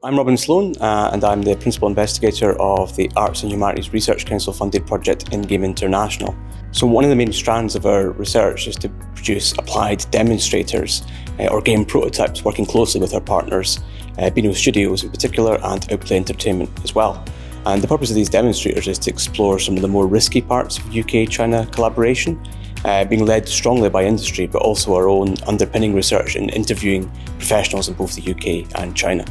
I'm Robin Sloan, and I'm the Principal Investigator of the Arts and Humanities Research Council funded project InGAME International. So one of the main strands of our research is to produce applied demonstrators or game prototypes, working closely with our partners, Beano Studios in particular and Outplay Entertainment as well. And the purpose of these demonstrators is to explore some of the more risky parts of UK-China collaboration, being led strongly by industry, but also our own underpinning research and interviewing professionals in both the UK and China.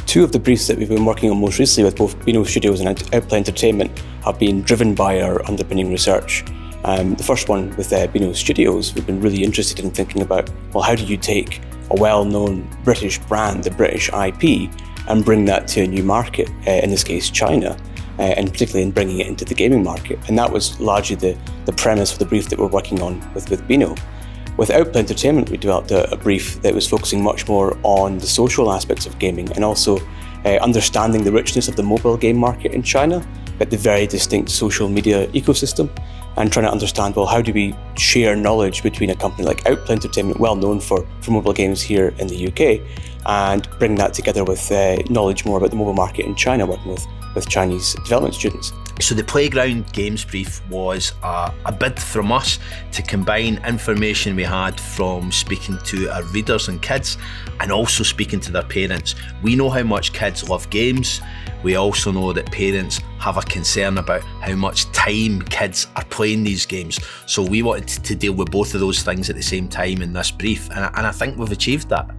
Two of the briefs that we've been working on most recently with both Beano Studios and Outplay Entertainment have been driven by our underpinning research. The first one with Beano Studios, we've been really interested in thinking about, well, how do you take a well-known British brand, the British IP, and bring that to a new market, in this case China, and particularly in bringing it into the gaming market. And that was largely the premise of the brief that we're working on with Beano. With Outplay Entertainment, we developed a brief that was focusing much more on the social aspects of gaming and also understanding the richness of the mobile game market in China, but the very distinct social media ecosystem, and trying to understand, well, how do we share knowledge between a company like Outplay Entertainment, well known for mobile games here in the UK, and bring that together with knowledge more about the mobile market in China, working with Chinese development students. So the Playground Games brief was a bid from us to combine information we had from speaking to our readers and kids and also speaking to their parents. We know how much kids love games. We also know that parents have a concern about how much time kids are playing these games. So we wanted to deal with both of those things at the same time in this brief, and I think we've achieved that.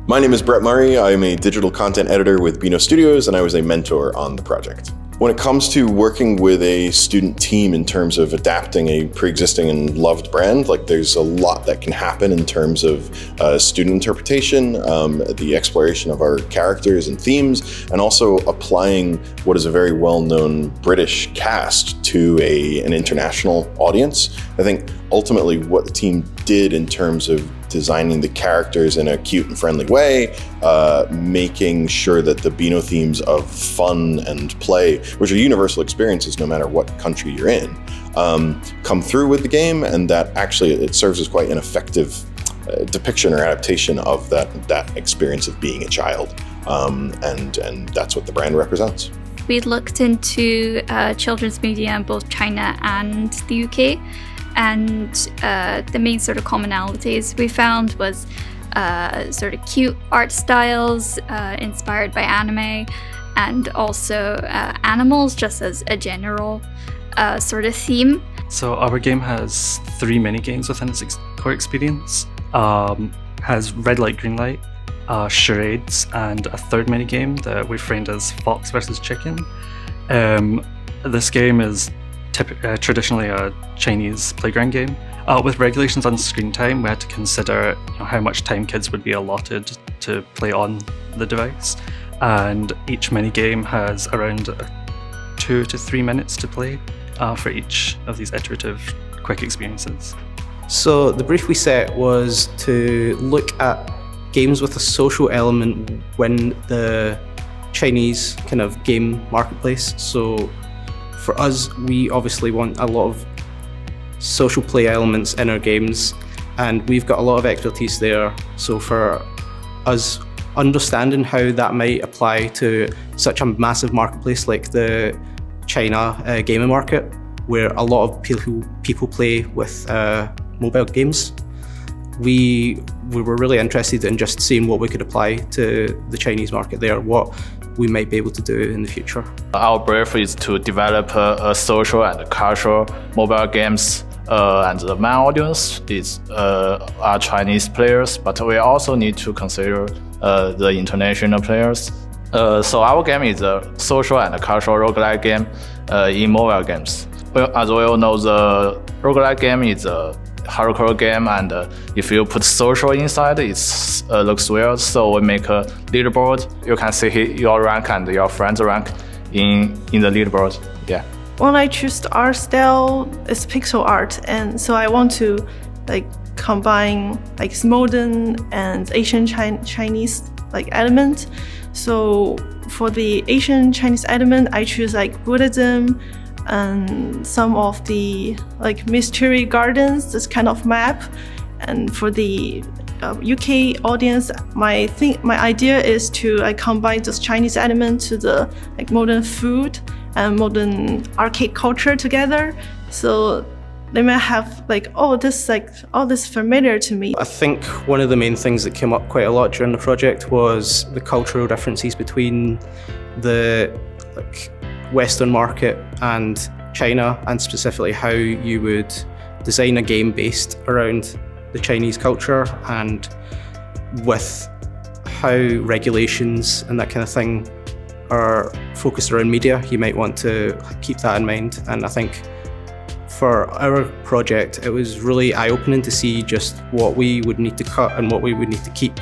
My name is Brett Murray. I'm a digital content editor with Beano Studios, and I was a mentor on the project. When it comes to working with a student team in terms of adapting a pre-existing and loved brand, there's a lot that can happen in terms of student interpretation, the exploration of our characters and themes, and also applying what is a very well-known British cast to an international audience. I think ultimately what the team did in terms of designing the characters in a cute and friendly way, making sure that the Beano themes of fun and play, which are universal experiences no matter what country you're in, come through with the game, and that actually it serves as quite an effective depiction or adaptation of that experience of being a child, and that's what the brand represents. We looked into children's media in both China and the UK. And the main sort of commonalities we found was sort of cute art styles inspired by anime, and also animals just as a general sort of theme. So our game has 3 mini-games within its core experience. Has red light, green light, charades, and a third mini-game that we framed as Fox versus Chicken. This game is traditionally a Chinese playground game. With regulations on screen time, we had to consider how much time kids would be allotted to play on the device, and each mini-game has around 2 to 3 minutes to play for each of these iterative quick experiences. So the brief we set was to look at games with a social element when the Chinese kind of game marketplace. So for us, we obviously want a lot of social play elements in our games, and we've got a lot of expertise there. So for us, understanding how that might apply to such a massive marketplace like the China gaming market, where a lot of people play with mobile games, we were really interested in just seeing what we could apply to the Chinese market there, what we might be able to do in the future. Our brief is to develop a social and cultural mobile games, and the main audience are Chinese players, but we also need to consider the international players. So our game is a social and cultural roguelike game in mobile games. Well, as we all know, the roguelike game is a hardcore game, and if you put social inside, it looks weird. So we make a leaderboard. You can see your rank and your friend's rank in the leaderboard. Yeah. When I choose the art style, it's pixel art, and so I want to combine modern and Asian Chinese element. So for the Asian Chinese element, I choose Buddhism and some of the mystery gardens, this kind of map. And for the UK audience, my idea is to like combine this Chinese element to the like modern food and modern arcade culture together. So they might have like, oh, this familiar to me. I think one of the main things that came up quite a lot during the project was the cultural differences between the Western market and China, and specifically how you would design a game based around the Chinese culture, and with how regulations and that kind of thing are focused around media. You might want to keep that in mind. And I think for our project, it was really eye-opening to see just what we would need to cut and what we would need to keep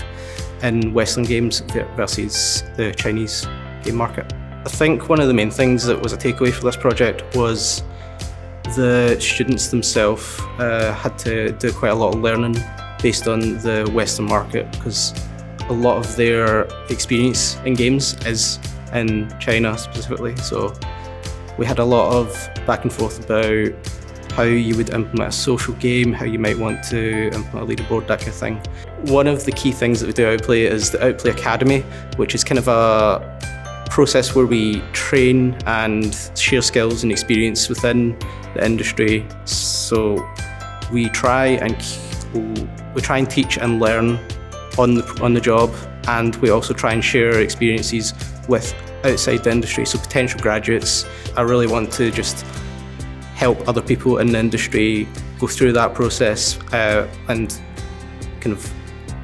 in Western games versus the Chinese game market. I think one of the main things that was a takeaway for this project was the students themselves had to do quite a lot of learning based on the Western market, because a lot of their experience in games is in China specifically. So we had a lot of back and forth about how you would implement a social game, how you might want to implement a leaderboard, that kind of thing. One of the key things that we do at Outplay is the Outplay Academy, which is kind of a process where we train and share skills and experience within the industry. So we try and teach and learn on the job, and we also try and share experiences with outside the industry. So potential graduates, I really want to just help other people in the industry go through that process and kind of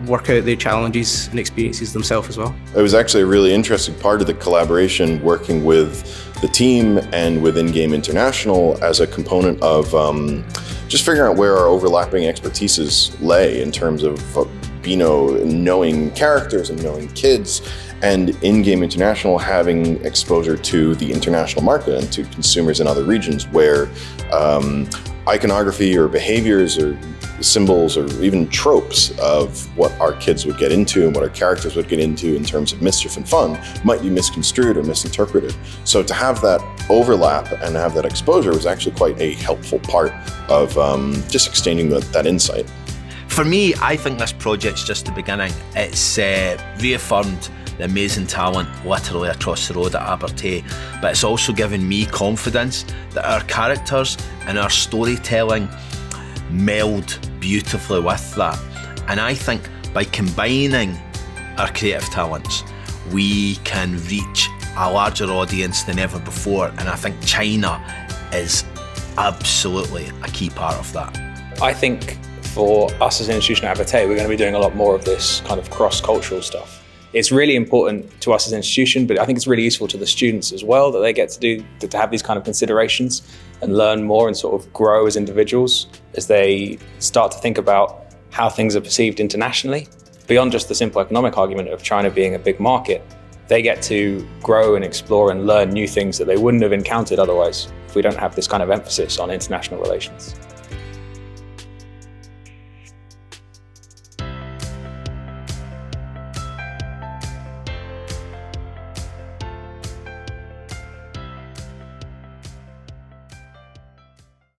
work out their challenges and experiences themselves as well. It was actually a really interesting part of the collaboration, working with the team and with InGAME International as a component of just figuring out where our overlapping expertises lay in terms of Beano knowing characters and knowing kids, and InGAME International having exposure to the international market and to consumers in other regions where iconography or behaviors or symbols or even tropes of what our kids would get into and what our characters would get into in terms of mischief and fun might be misconstrued or misinterpreted. So to have that overlap and have that exposure was actually quite a helpful part of just extending that insight. For me, I think this project's just the beginning. It's reaffirmed the amazing talent literally across the road at Abertay, but it's also given me confidence that our characters and our storytelling meld beautifully with that. And I think by combining our creative talents, we can reach a larger audience than ever before, and I think China is absolutely a key part of that. I think for us as an institution at Abertay, we're going to be doing a lot more of this kind of cross-cultural stuff. It's really important to us as an institution, but I think it's really useful to the students as well, that they get to have these kind of considerations and learn more and sort of grow as individuals as they start to think about how things are perceived internationally. Beyond just the simple economic argument of China being a big market, they get to grow and explore and learn new things that they wouldn't have encountered otherwise if we don't have this kind of emphasis on international relations.